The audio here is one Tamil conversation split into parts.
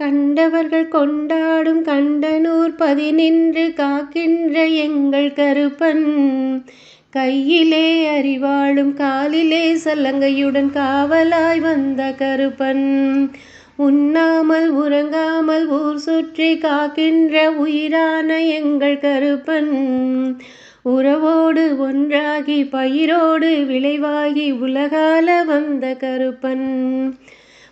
கண்டவர்கள் கொண்டாடும் கண்டனூர் பதினின்று காக்கின்ற எங்கள் கருப்பன், கையிலே அறிவாளும் காலிலே சல்லங்கையுடன் காவலாய் வந்த கருப்பன், உண்ணாமல் உறங்காமல் ஊர் சுற்றி காக்கின்ற உயிரான எங்கள் கருப்பன், உறவோடு ஒன்றாகி பயிரோடு விளைவாகி உலகால வந்த கருப்பன்,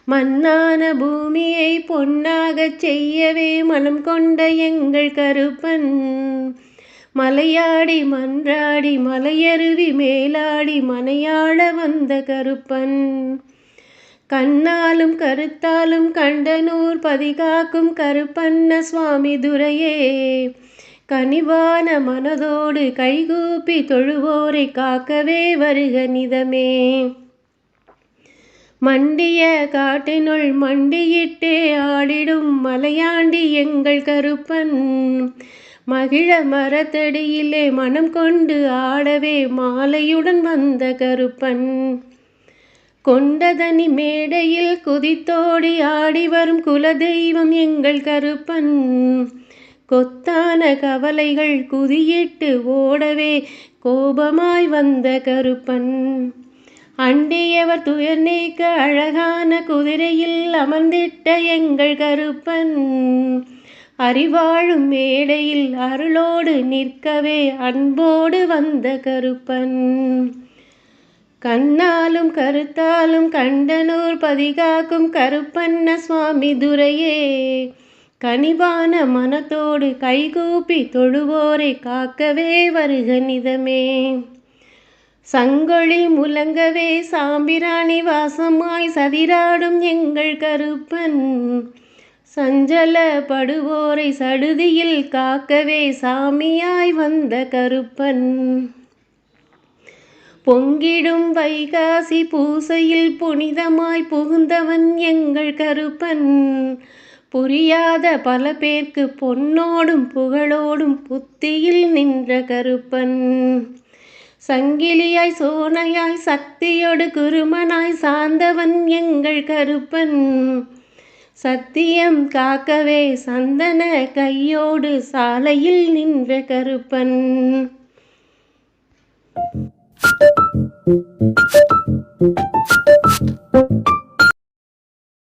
மண்ணான பூமியை பொன்னாகச் செய்யவே மனம் கொண்ட எங்கள் கருப்பன், மலையாடி மன்றாடி மலையருவி மேலாடி மனையாள வந்த கருப்பன், கண்ணாலும் கருத்தாலும் கண்டனூர் பதிகாக்கும் கருப்பண்ண சுவாமி துரையே, கனிவான மனதோடு கைகூப்பி தொழுவோரை காக்கவே வருக நிதமே, மண்டிய காட்டினுள் மண்டியிட்டே ஆடிடும் மலையாண்டி எங்கள் கருப்பன், மகிழ மரத்தடியிலே மனம் கொண்டு ஆடவே மாலையுடன் வந்த கருப்பன், கொண்டதனி மேடையில் குதித்தோடி ஆடி வரும் குலதெய்வம் எங்கள் கருப்பன், கொத்தான கவலைகள் குதியிட்டு ஓடவே கோபமாய் வந்த கருப்பன், அண்டியவர் துயர் நீக்க அழகான குதிரையில் அமர்ந்திட்ட எங்கள் கருப்பன், அறிவாழும் மேடையில் அருளோடு நிற்கவே அன்போடு வந்த கருப்பன், கண்ணாலும் கருத்தாலும் கண்டனூர் பதிகாக்கும் கருப்பண்ண சுவாமி துரையே, கனிவான மனத்தோடு கைகூப்பி தொழுவோரை காக்கவே வருக நிதமே, சங்கொழி முழங்கவே சாம்பிராணி வாசமாய் சதிராடும் எங்கள் கருப்பன், சஞ்சல படுவோரை சடுதியில் காக்கவே சாமியாய் வந்த கருப்பன், பொங்கிடும் வைகாசி பூசையில் புனிதமாய் புகுந்தவன் எங்கள் கருப்பன், புரியாத பல பேர்க்கு பொன்னோடும் புகழோடும் புத்தியில் நின்ற கருப்பன், சங்கிலியாய் சோனையாய் சக்தியோடு குருமனாய் சார்ந்தவன் எங்கள் கருப்பன், சத்தியம் காக்கவே சந்தன கையோடு சாலையில் நின்ற கருப்பன்.